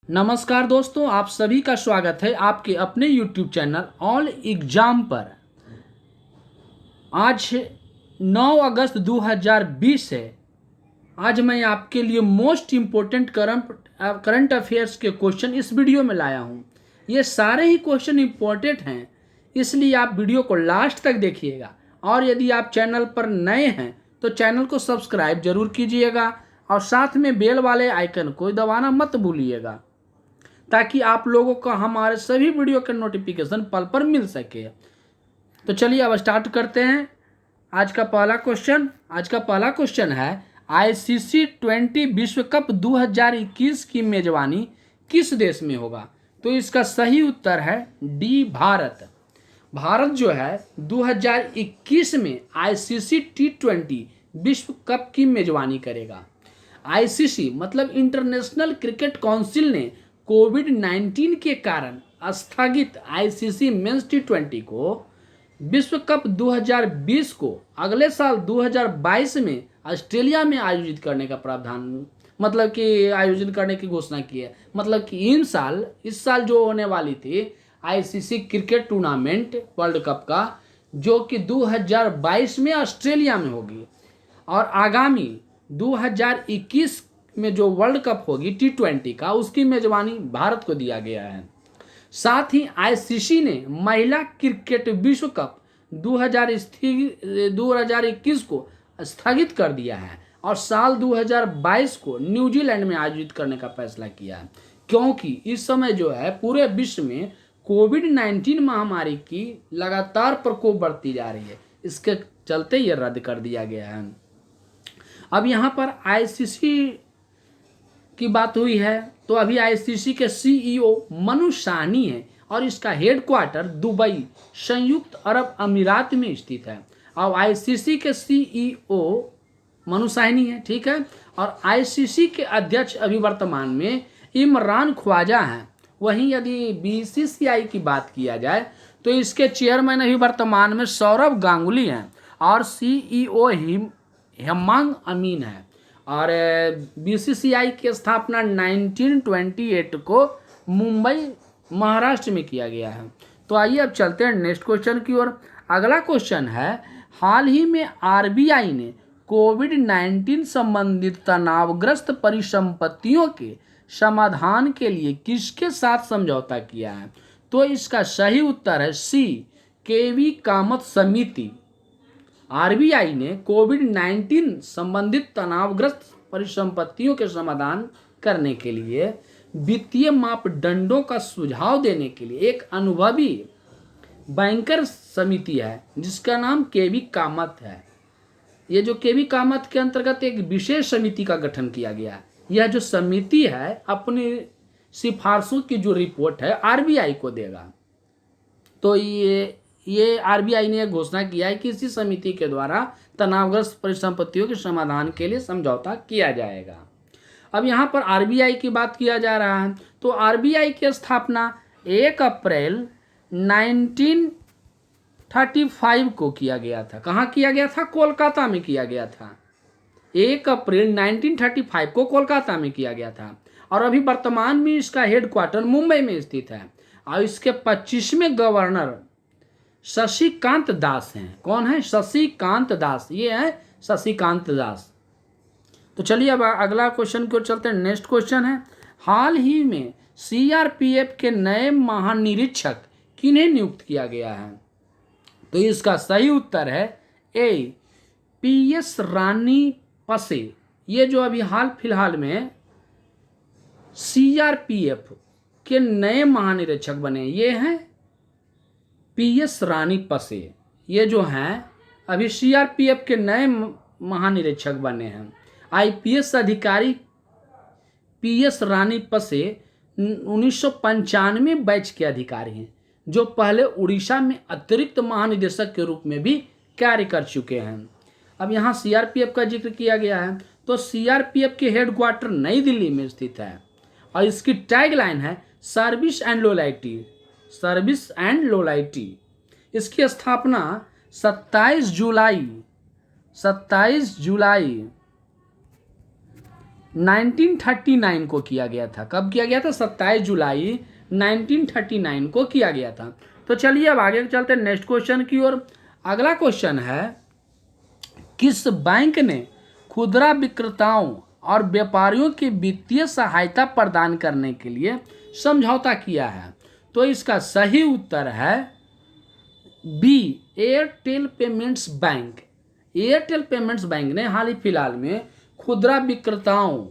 नमस्कार दोस्तों, आप सभी का स्वागत है आपके अपने YouTube चैनल ऑल एग्जाम पर। आज 9 अगस्त 2020 है। आज मैं आपके लिए मोस्ट इम्पोर्टेंट करंट अफेयर्स के क्वेश्चन इस वीडियो में लाया हूं। ये सारे ही क्वेश्चन इम्पोर्टेंट हैं, इसलिए आप वीडियो को लास्ट तक देखिएगा। और यदि आप चैनल पर नए हैं तो चैनल को सब्सक्राइब जरूर कीजिएगा और साथ में बेल वाले आइकन को दबाना मत भूलिएगा, ताकि आप लोगों को हमारे सभी वीडियो के नोटिफिकेशन पल पर मिल सके। तो चलिए अब स्टार्ट करते हैं। आज का पहला क्वेश्चन है, आईसीसी 20 विश्व कप 2021 की मेजबानी किस देश में होगा? तो इसका सही उत्तर है डी, भारत। भारत जो है 2021 में आईसीसी T20 विश्व कप की मेजबानी करेगा। आईसीसी मतलब इंटरनेशनल क्रिकेट काउंसिल ने कोविड-19 के कारण स्थगित आईसीसी मेंस T20 को विश्व कप 2020 को अगले साल 2022 में ऑस्ट्रेलिया में आयोजित करने का प्रावधान आयोजित करने की घोषणा की है। मतलब कि इस साल जो होने वाली थी ICC cricket tournament world cup का, जो कि 2022 में ऑस्ट्रेलिया में होगी, और आगामी 2021 में जो वर्ल्ड कप होगी T20 का, उसकी मेजबानी भारत को दिया गया है। साथ ही आईसीसी ने महिला क्रिकेट विश्व कप 2021 को स्थगित कर दिया है और साल 2022 को न्यूजीलैंड में आयोजित करने का फैसला किया है, क्योंकि इस समय जो है पूरे विश्व में कोविड-19 महामारी की लगातार प्रकोप बढ़ती जा रही है। इसके चलते ये रद्द कर दिया गया है। अब यहाँ पर आईसीसी की बात हुई है, तो अभी आईसीसी के सीईओ मनु साहनी है और इसका हेडक्वार्टर दुबई, संयुक्त अरब अमीरात में स्थित है। अब आईसीसी के सीईओ मनु साहनी है, ठीक है। और आईसीसी के अध्यक्ष अभी वर्तमान में इमरान ख्वाजा हैं। वहीं यदि बीसीसीआई की बात किया जाए तो इसके चेयरमैन अभी वर्तमान में सौरभ गांगुली हैं और सीईओ हेमांग अमीन है। और बीसीसीआई की स्थापना 1928 को मुंबई, महाराष्ट्र में किया गया है। तो आइए अब चलते हैं नेक्स्ट क्वेश्चन की ओर। अगला क्वेश्चन है, हाल ही में आरबीआई ने कोविड-19 संबंधित तनावग्रस्त परिसंपत्तियों के समाधान के लिए किसके साथ समझौता किया है? तो इसका सही उत्तर है सी, केवी कामत समिति। आरबीआई ने कोविड-19 संबंधित तनावग्रस्त परिसंपत्तियों के समाधान करने के लिए वित्तीय मापदंडों का सुझाव देने के लिए एक अनुभवी बैंकर समिति है जिसका नाम केवी कामत है। ये जो केवी कामत के अंतर्गत एक विशेष समिति का गठन किया गया है। यह जो समिति है अपनी सिफारिशों की जो रिपोर्ट है आरबीआई को देगा। तो ये आरबीआई ने घोषणा किया है कि इसी समिति के द्वारा तनावग्रस्त परिसंपत्तियों के समाधान के लिए समझौता किया जाएगा। अब यहाँ पर आरबीआई की बात किया जा रहा है, तो आरबीआई की स्थापना 1 अप्रैल 1935 को किया गया था। कहाँ किया गया था? कोलकाता में किया गया था। 1 अप्रैल 1935 को कोलकाता में किया गया था और अभी वर्तमान में इसका हेडक्वार्टर मुंबई में स्थित है। और इसके 25वें गवर्नर शशिकांत दास हैं। कौन है? शशिकांत दास। ये है शशिकांत दास। तो चलिए अब अगला क्वेश्चन की ओर चलते हैं। नेक्स्ट क्वेश्चन है, हाल ही में सीआरपीएफ के नए महानिरीक्षक किन्हें नियुक्त किया गया है? तो इसका सही उत्तर है ए, पीएस रानी पसे। ये जो अभी हाल फिलहाल में सीआरपीएफ के नए महानिरीक्षक बने, ये हैं पीएस रानी पसे। ये जो हैं अभी सीआरपीएफ के नए महानिरीक्षक बने हैं। आईपीएस अधिकारी पीएस रानी पसे 1995 बैच के अधिकारी हैं, जो पहले उड़ीसा में अतिरिक्त महानिदेशक के रूप में भी कार्य कर चुके हैं। अब यहाँ सीआरपीएफ का जिक्र किया गया है, तो सीआरपीएफ के हेडक्वार्टर नई दिल्ली में स्थित है और इसकी टैगलाइन है service and loyalty, service and loyalty. इसकी स्थापना 27 जुलाई 1939 को किया गया था। कब किया गया था? 27 जुलाई 1939 को किया गया था। तो चलिए अब आगे चलते हैं नेक्स्ट क्वेश्चन की ओर। अगला क्वेश्चन है, किस बैंक ने खुदरा विक्रेताओं और व्यापारियों की वित्तीय सहायता प्रदान करने के लिए समझौता किया है? तो इसका सही उत्तर है B, Airtel payments bank. Airtel payments bank ने हाल ही फिलहाल में खुदरा विक्रेताओं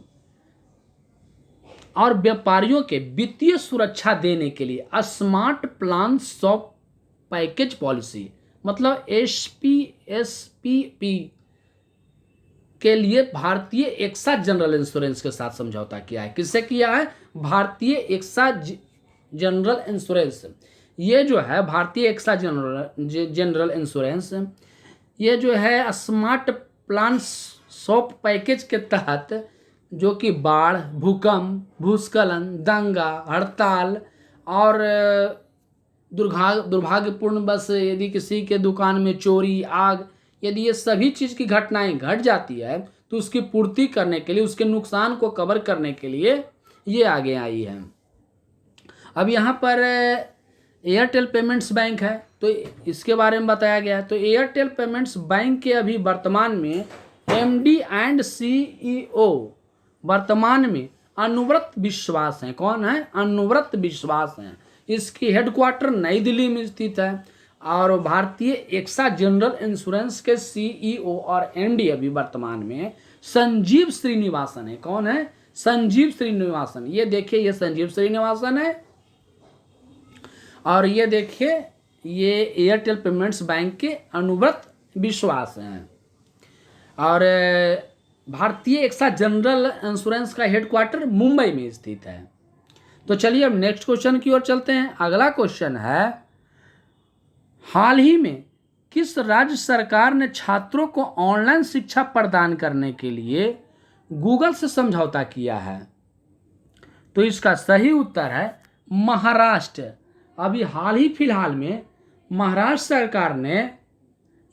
और व्यापारियों के वित्तीय सुरक्षा देने के लिए smart plan shop package policy मतलब SPSPP के लिए भारतीय एक्सा जनरल इंश्योरेंस के साथ समझौता किया है। किससे किया है? भारतीय एक्सा जनरल इंश्योरेंस। ये जो है भारतीय एक्सा जनरल इंश्योरेंस, ये जो है स्मार्ट प्लान शॉप पैकेज के तहत, जो कि बाढ़, भूकंप, भूस्खलन, दंगा, हड़ताल और दुर्भाग्यपूर्ण बस यदि किसी के दुकान में चोरी, आग, यदि ये सभी चीज़ की घटनाएं घट जाती है तो उसकी पूर्ति करने के लिए, उसके नुकसान को कवर करने के लिए ये आगे आई है। अब यहाँ पर एयरटेल पेमेंट्स बैंक है तो इसके बारे में बताया गया है। तो एयरटेल पेमेंट्स बैंक के अभी वर्तमान में MD एंड CEO वर्तमान में अनुव्रत विश्वास हैं। कौन है? अनुव्रत विश्वास हैं। इसकी हेडक्वार्टर नई दिल्ली में स्थित है। और भारतीय एक्सा जनरल इंश्योरेंस के CEO और MD अभी वर्तमान में संजीव श्रीनिवासन है। कौन है? संजीव श्रीनिवासन। ये देखिए, ये संजीव श्रीनिवासन है और ये देखिए ये एयरटेल पेमेंट्स बैंक के अनुव्रत विश्वास हैं। और भारतीय एक्सा जनरल इंश्योरेंस का हेडक्वार्टर मुंबई में स्थित है। तो चलिए अब नेक्स्ट क्वेश्चन की ओर चलते हैं। अगला क्वेश्चन है, हाल ही में किस राज्य सरकार ने छात्रों को ऑनलाइन शिक्षा प्रदान करने के लिए गूगल से समझौता किया है? तो इसका सही उत्तर है महाराष्ट्र। अभी हाल ही फिलहाल में महाराष्ट्र सरकार ने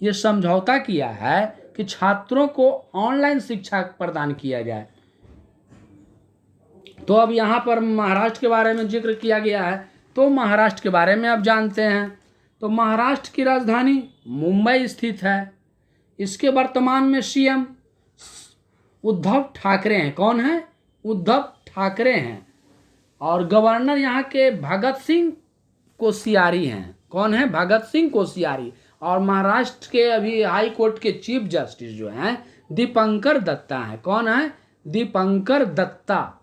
यह समझौता किया है कि छात्रों को ऑनलाइन शिक्षा प्रदान किया जाए। तो अब यहाँ पर महाराष्ट्र के बारे में जिक्र किया गया है, तो महाराष्ट्र के बारे में अब जानते हैं। तो महाराष्ट्र की राजधानी मुंबई स्थित है। इसके वर्तमान में CM उद्धव ठाकरे हैं। कौन है? उद्धव ठाकरे हैं। और गवर्नर यहाँ के भगत सिंह कोश्यारी हैं। कौन है? भगत सिंह कोश्यारी। और महाराष्ट्र के अभी हाई कोर्ट के चीफ जस्टिस जो हैं दीपंकर दत्ता हैं। कौन है? दीपंकर दत्ता।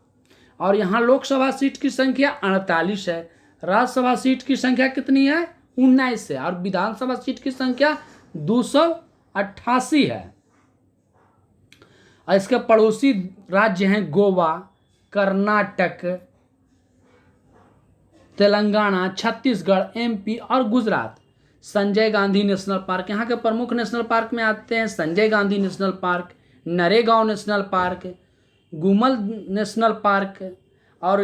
और यहाँ लोकसभा सीट की संख्या 48 है। राज्यसभा सीट की संख्या कितनी है? 19 है। और विधानसभा सीट की संख्या 288 है। और इसके पड़ोसी राज्य हैं गोवा, कर्नाटक, तेलंगाना, छत्तीसगढ़, MP और गुजरात। संजय गांधी नेशनल पार्क, यहाँ के प्रमुख नेशनल पार्क में आते हैं Sanjay Gandhi national park, Naregaon national park, Gumal national park. और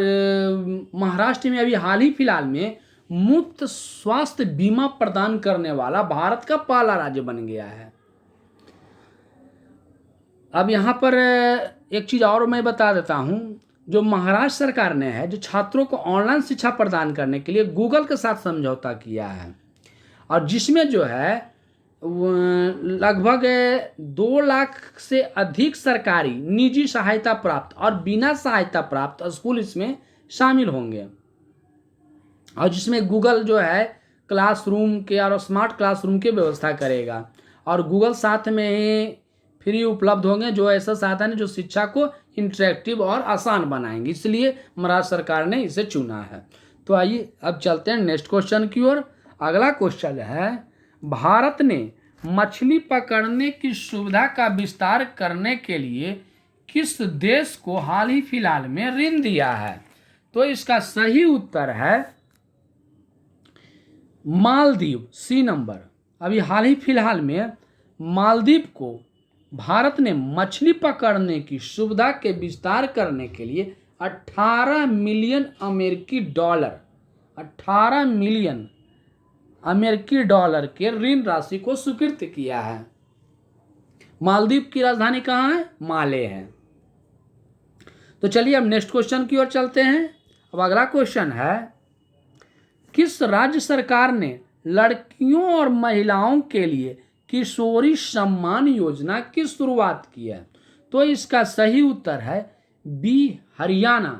महाराष्ट्र में अभी हाल ही फिलहाल में मुफ्त स्वास्थ्य बीमा प्रदान करने वाला भारत का पहला राज्य बन गया है। अब यहाँ पर एक चीज़ और मैं बता देता हूँ, जो महाराष्ट्र सरकार ने है जो छात्रों को ऑनलाइन शिक्षा प्रदान करने के लिए गूगल के साथ समझौता किया है, और जिसमें जो है लगभग 2 लाख से अधिक सरकारी, निजी सहायता प्राप्त और बिना सहायता प्राप्त स्कूल इसमें शामिल होंगे। और जिसमें गूगल जो है क्लासरूम के और स्मार्ट क्लासरूम की व्यवस्था करेगा। और गूगल साथ में ही फ्री उपलब्ध होंगे, जो ऐसा साधन है जो शिक्षा को इंटरेक्टिव और आसान बनाएंगे। इसलिए महाराष्ट्र सरकार ने इसे चुना है। तो आइए अब चलते हैं नेक्स्ट क्वेश्चन की ओर। अगला क्वेश्चन है, भारत ने मछली पकड़ने की सुविधा का विस्तार करने के लिए किस देश को हाल ही फिलहाल में ऋण दिया है? तो इसका सही उत्तर है मालदीव। C number. अभी हाल ही फिलहाल में मालदीव को भारत ने मछली पकड़ने की सुविधा के विस्तार करने के लिए 18 मिलियन अमेरिकी डॉलर 18 मिलियन अमेरिकी डॉलर के ऋण राशि को स्वीकृत किया है। मालदीव की राजधानी कहाँ है? माले है। तो चलिए अब नेक्स्ट क्वेश्चन की ओर चलते हैं। अब अगला क्वेश्चन है, किस राज्य सरकार ने लड़कियों और महिलाओं के लिए किशोरी सम्मान योजना की शुरुआत की है? तो इसका सही उत्तर है बी, हरियाणा।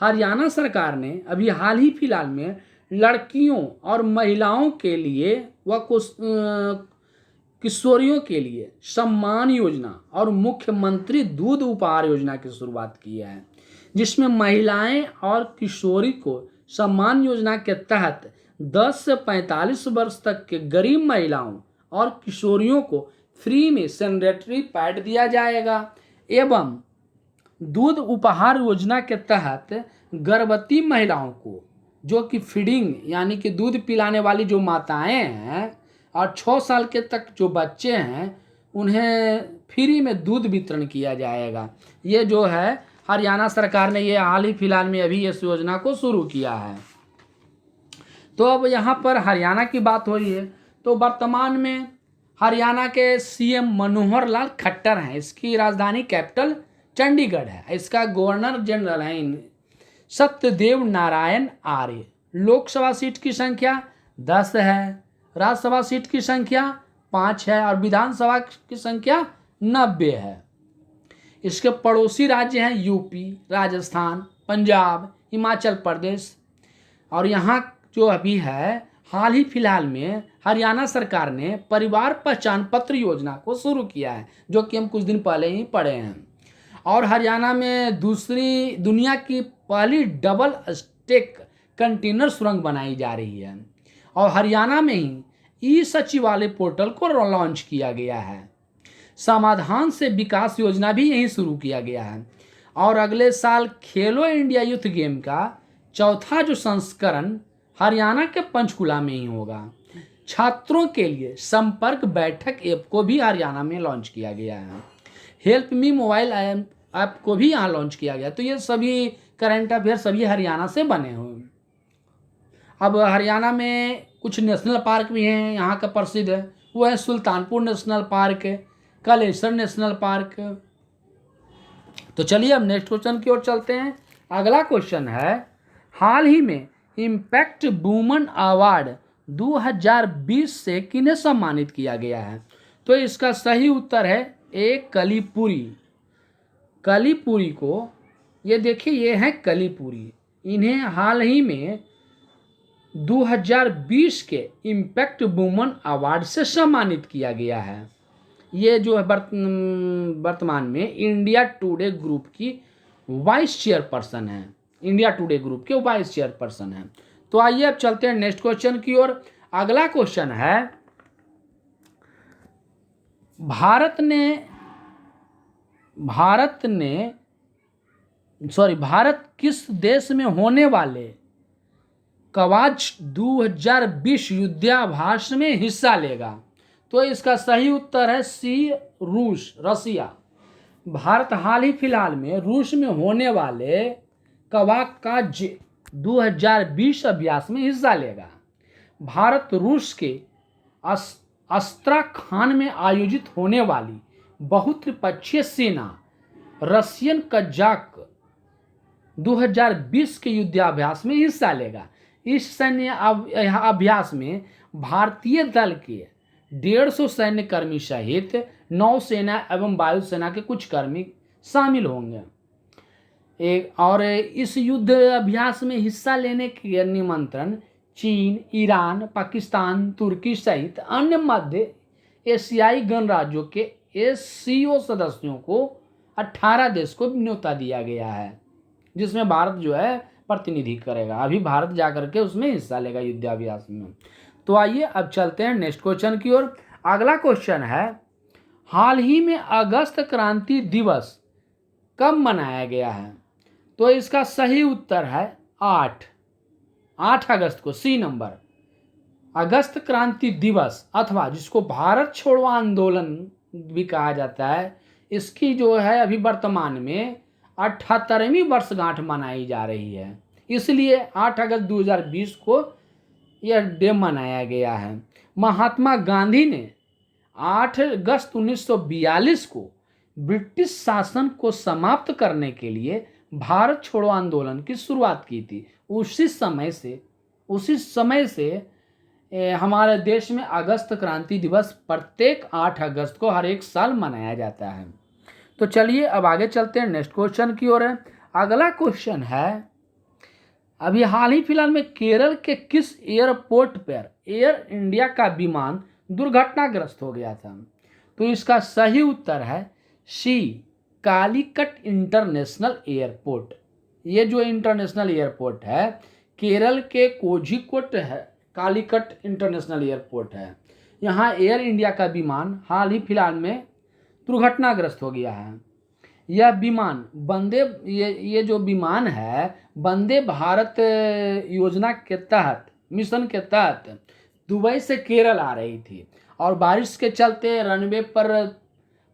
हरियाणा सरकार ने अभी हाल ही फिलहाल में लड़कियों और महिलाओं के लिए व किशोरियों के लिए सम्मान योजना और मुख्यमंत्री दूध उपहार योजना की शुरुआत की है, जिसमें महिलाएं और किशोरी को सम्मान योजना के तहत 10 से 45 वर्ष तक के गरीब महिलाओं और किशोरियों को फ्री में सैनिटरी पैड दिया जाएगा एवं दूध उपहार योजना के तहत गर्भवती महिलाओं को, जो कि फीडिंग यानी कि दूध पिलाने वाली जो माताएं हैं और 6 साल के तक जो बच्चे हैं, उन्हें फ्री में दूध वितरण किया जाएगा। ये जो है हरियाणा सरकार ने ये हाल ही फिलहाल में अभी इस योजना को शुरू किया है। तो अब यहाँ पर हरियाणा की बात हो रही है, तो वर्तमान में हरियाणा के सीएम मनोहर लाल खट्टर हैं। इसकी राजधानी कैपिटल चंडीगढ़ है। इसका गवर्नर जनरल है सत्यदेव नारायण आर्य। लोकसभा सीट की संख्या 10 है, राज्यसभा सीट की संख्या 5 है और विधानसभा की संख्या 90 है। इसके पड़ोसी राज्य हैं यूपी, राजस्थान, पंजाब, हिमाचल प्रदेश। और यहाँ जो अभी है हाल ही फिलहाल में हरियाणा सरकार ने परिवार पहचान पत्र योजना को शुरू किया है, जो कि हम कुछ दिन पहले ही पढ़े हैं। और हरियाणा में दूसरी दुनिया की पहली डबल स्टेक कंटेनर सुरंग बनाई जा रही है और हरियाणा में ही ई सचिवालय पोर्टल को लॉन्च किया गया है। समाधान से विकास योजना भी यहीं शुरू किया गया है और अगले साल खेलो इंडिया यूथ गेम का चौथा जो संस्करण हरियाणा के पंचकुला में ही होगा। छात्रों के लिए संपर्क बैठक ऐप को भी हरियाणा में लॉन्च किया गया है। हेल्प मी मोबाइल ऐप को भी यहाँ लॉन्च किया गया। तो ये सभी करंट अफेयर सभी हरियाणा से बने हुए। अब हरियाणा में कुछ नेशनल पार्क भी हैं यहाँ का प्रसिद्ध है, वो है Sultanpur national park, Kalesar national park. तो चलिए अब नेक्स्ट क्वेश्चन की ओर चलते हैं। अगला क्वेश्चन है, हाल ही में इम्पैक्ट वुमन अवार्ड 2020 से किन्हें सम्मानित किया गया है? तो इसका सही उत्तर है ए, कलीपुरी। कलीपुरी को, ये देखिए ये है कलीपुरी, इन्हें हाल ही में 2020 के इम्पैक्ट वुमन अवार्ड से सम्मानित किया गया है। ये जो है वर्तमान में इंडिया टुडे ग्रुप की वाइस चेयरपर्सन है, इंडिया टुडे ग्रुप के वाइस चेयरपर्सन है। तो आइए अब चलते हैं नेक्स्ट क्वेश्चन की ओर। अगला क्वेश्चन है, भारत किस देश में होने वाले कवाच 2020 युद्धाभ्यास में हिस्सा लेगा? तो इसका सही उत्तर है सी, रूस, रसिया। भारत हाल ही फिलहाल में रूस में होने वाले कवाकाज 2020 अभ्यास में हिस्सा लेगा। भारत रूस के अस्त्राखान में आयोजित होने वाली बहुत्रिपक्षीय सेना रशियन कजाक 2020 के युद्धाभ्यास में हिस्सा लेगा। इस सैन्य अभ्यास में भारतीय दल के 150 सैन्य कर्मी सहित नौसेना एवं वायुसेना के कुछ कर्मी शामिल होंगे। और इस युद्ध अभ्यास में हिस्सा लेने के निमंत्रण चीन, ईरान, पाकिस्तान, तुर्की सहित अन्य मध्य एशियाई गणराज्यों के एससीओ सदस्यों को 18 देश को न्योता दिया गया है, जिसमें भारत जो है प्रतिनिधि करेगा। अभी भारत जाकर के उसमें हिस्सा लेगा युद्धाभ्यास में। तो आइए अब चलते हैं नेक्स्ट क्वेश्चन की ओर। अगला क्वेश्चन है, हाल ही में अगस्त क्रांति दिवस कब मनाया गया है? तो इसका सही उत्तर है 8 अगस्त को, सी नंबर। अगस्त क्रांति दिवस अथवा जिसको भारत छोड़ो आंदोलन भी कहा जाता है, इसकी जो है अभी वर्तमान में 78वीं वर्षगांठ मनाई जा रही है। इसलिए 8 अगस्त 2020 को यह डे मनाया गया है। महात्मा गांधी ने 8 अगस्त 1942 को ब्रिटिश शासन को समाप्त करने के लिए भारत छोड़ो आंदोलन की शुरुआत की थी। उसी समय से हमारे देश में अगस्त क्रांति दिवस प्रत्येक 8 अगस्त को हर एक साल मनाया जाता है। तो चलिए अब आगे चलते हैं नेक्स्ट क्वेश्चन की ओर। अगला क्वेश्चन है, अभी हाल ही फिलहाल में केरल के किस एयरपोर्ट पर एयर इंडिया का विमान दुर्घटनाग्रस्त हो गया था? तो इसका सही उत्तर है सी, कालीकट इंटरनेशनल एयरपोर्ट। ये जो इंटरनेशनल एयरपोर्ट है केरल के कोझिकोड है, कालीकट इंटरनेशनल एयरपोर्ट है। यहाँ एयर इंडिया का विमान हाल ही फिलहाल में दुर्घटनाग्रस्त हो गया है। यह विमान ये जो विमान है वंदे भारत योजना के तहत, मिशन के तहत दुबई से केरल आ रही थी और बारिश के चलते रनवे पर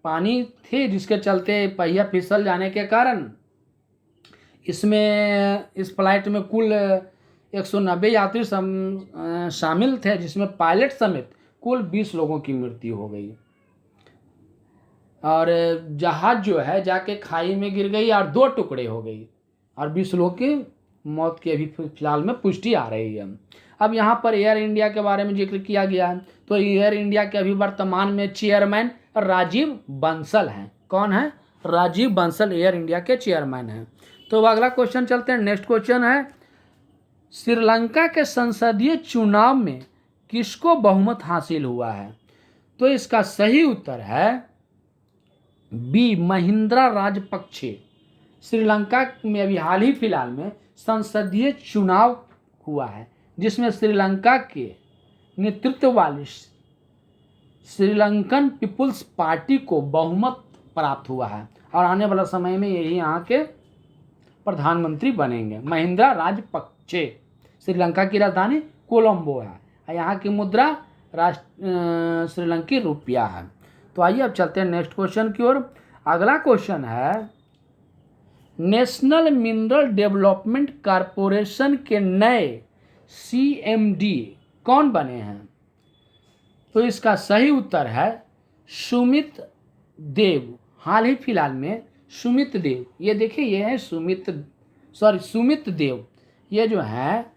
पानी थी, जिसके चलते पहिया फिसल जाने के कारण इस फ्लाइट में कुल 190 यात्री शामिल थे, जिसमें पायलट समेत कुल 20 लोगों की मृत्यु हो गई और जहाज जो है जाके खाई में गिर गई और 2 टुकड़े हो गई और 20 लोगों की मौत की अभी फिलहाल में पुष्टि आ रही है। अब यहाँ पर एयर इंडिया के बारे में जिक्र किया गया है, तो एयर इंडिया के अभी वर्तमान में चेयरमैन राजीव बंसल हैं। कौन है? राजीव बंसल एयर इंडिया के चेयरमैन हैं। तो अगला क्वेश्चन चलते हैं। नेक्स्ट क्वेश्चन है, श्रीलंका के संसदीय चुनाव में किसको बहुमत हासिल हुआ है? तो इसका सही उत्तर है बी, महिंद्रा राजपक्षे। श्रीलंका में अभी हाल ही फिलहाल में संसदीय चुनाव हुआ है जिसमें श्रीलंका के नेतृत्व वाली श्रीलंकन पीपुल्स पार्टी को बहुमत प्राप्त हुआ है और आने वाला समय में यही यहाँ के प्रधानमंत्री बनेंगे। महिंद्रा राजपक्षे। श्रीलंका की राजधानी कोलंबो है, यहाँ की मुद्रा श्रीलंकी रुपया है। तो आइए अब चलते हैं नेक्स्ट क्वेश्चन की ओर। अगला क्वेश्चन है, नेशनल मिनरल डेवलपमेंट कॉरपोरेशन के नए CMD कौन बने हैं? तो इसका सही उत्तर है सुमित देव। हाल ही फिलहाल में सुमित देव, ये देखिए ये है सुमित देव, ये जो है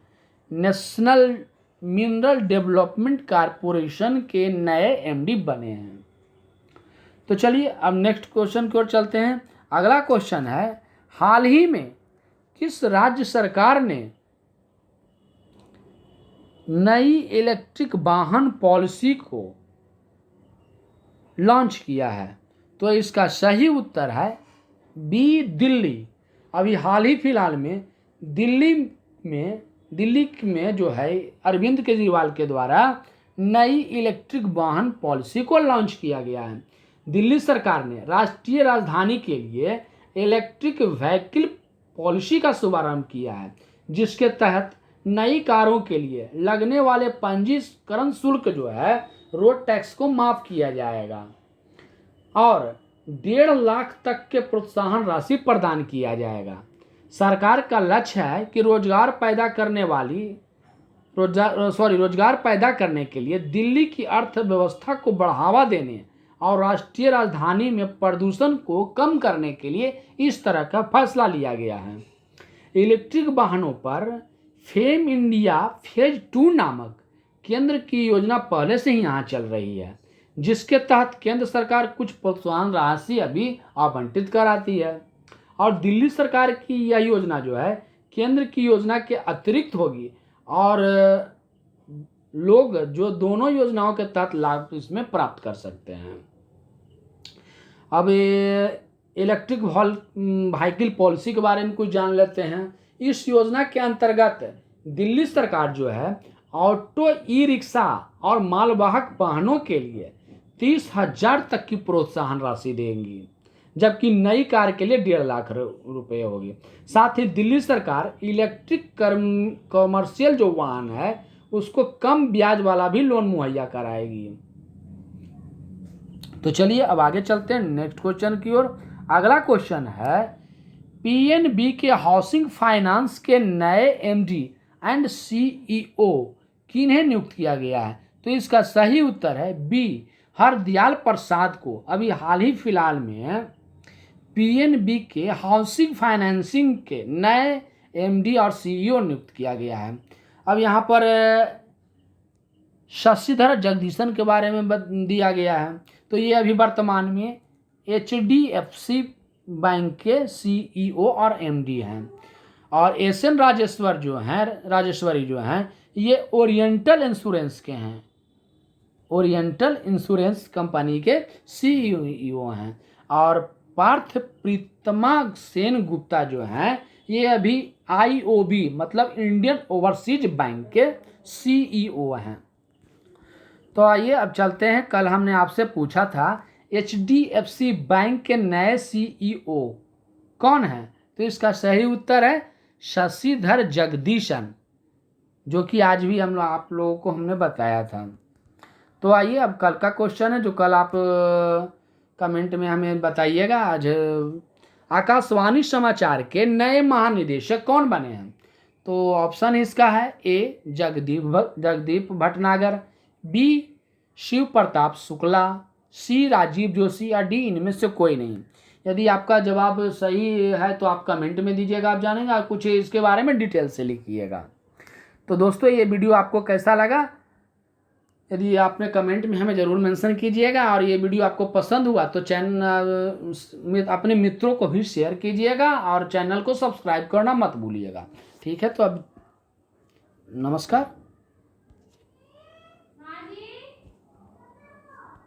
नेशनल मिनरल डेवलपमेंट कॉरपोरेशन के नए MD बने हैं। तो चलिए अब नेक्स्ट क्वेश्चन की ओर चलते हैं। अगला क्वेश्चन है, हाल ही में किस राज्य सरकार ने नई इलेक्ट्रिक वाहन पॉलिसी को लॉन्च किया है? तो इसका सही उत्तर है बी, दिल्ली। अभी हाल ही फिलहाल में दिल्ली में जो है अरविंद केजरीवाल के द्वारा नई इलेक्ट्रिक वाहन पॉलिसी को लॉन्च किया गया है। दिल्ली सरकार ने राष्ट्रीय राजधानी के लिए इलेक्ट्रिक व्हीकल पॉलिसी का शुभारंभ किया है, जिसके तहत नई कारों के लिए लगने वाले पंजीकरण शुल्क जो है रोड टैक्स को माफ किया जाएगा और 1.5 लाख तक के प्रोत्साहन राशि प्रदान किया जाएगा। सरकार का लक्ष्य है कि रोजगार पैदा करने के लिए दिल्ली की अर्थव्यवस्था को बढ़ावा देने और राष्ट्रीय राजधानी में प्रदूषण को कम करने के लिए इस तरह का फैसला लिया गया है। इलेक्ट्रिक वाहनों पर फेम इंडिया फेज 2 नामक केंद्र की योजना पहले से ही यहाँ चल रही है, जिसके तहत केंद्र सरकार कुछ प्रोत्साहन राशि अभी आवंटित कराती है और दिल्ली सरकार की यह योजना जो है केंद्र की योजना के अतिरिक्त होगी और लोग जो दोनों योजनाओं के तहत लाभ इसमें प्राप्त कर सकते हैं। अब इलेक्ट्रिक व्हीकल पॉलिसी के बारे में कुछ जान लेते हैं। इस योजना के अंतर्गत दिल्ली सरकार जो है ऑटो, ई रिक्शा और मालवाहक वाहनों के लिए 30,000 तक की प्रोत्साहन राशि देंगी, जबकि नई कार के लिए 1.5 लाख रुपए होगी। साथ ही दिल्ली सरकार इलेक्ट्रिक कमर्शियल जो वाहन है उसको कम ब्याज वाला भी लोन मुहैया कराएगी। तो चलिए अब आगे चलते हैं नेक्स्ट क्वेश्चन की ओर। अगला क्वेश्चन है, PNB के हाउसिंग फाइनेंस के नए MD एंड CEO किन्हें नियुक्त किया गया है? तो इसका सही उत्तर है बी, हरदयाल प्रसाद को। अभी हाल ही फिलहाल में पीएनबी के हाउसिंग फाइनेंसिंग के नए एमडी और सीईओ नियुक्त किया गया है। अब यहाँ पर शशिधर जगदीशन के बारे में दिया गया है। तो ये अभी वर्तमान में एचडीएफसी बैंक के सीईओ और एमडी हैं। और एसएन राजेश्वरी जो हैं ये ओरिएंटल इंश्योरेंस के हैं, ओरिएंटल इंश्योरेंस कंपनी के सीईओ हैं। और पार्थ प्रीतमा सेन गुप्ता जो हैं ये अभी आईओबी मतलब इंडियन ओवरसीज बैंक के सीईओ हैं। तो आइए अब चलते हैं, कल हमने आपसे पूछा था एचडीएफसी बैंक के नए सीईओ कौन है, तो इसका सही उत्तर है शशिधर जगदीशन, जो कि आज भी आप लोगों को हमने बताया था। तो आइए अब कल का क्वेश्चन है जो कल आप कमेंट में हमें बताइएगा। आज आकाशवाणी समाचार के नए महानिदेशक कौन बने हैं, तो ऑप्शन इसका है ए जगदीप भटनागर, बी शिव प्रताप शुक्ला, सी राजीव जोशी या डी इनमें से कोई नहीं। यदि आपका जवाब सही है तो आप कमेंट में दीजिएगा, आप जानेंगे, कुछ इसके बारे में डिटेल से लिखिएगा। तो दोस्तों ये वीडियो आपको कैसा लगा, यदि आपने कमेंट में हमें ज़रूर मेंशन कीजिएगा। और ये वीडियो आपको पसंद हुआ तो चैनल अपने मित्रों को भी शेयर कीजिएगा और चैनल को सब्सक्राइब करना मत भूलिएगा। ठीक है, तो अब नमस्कार।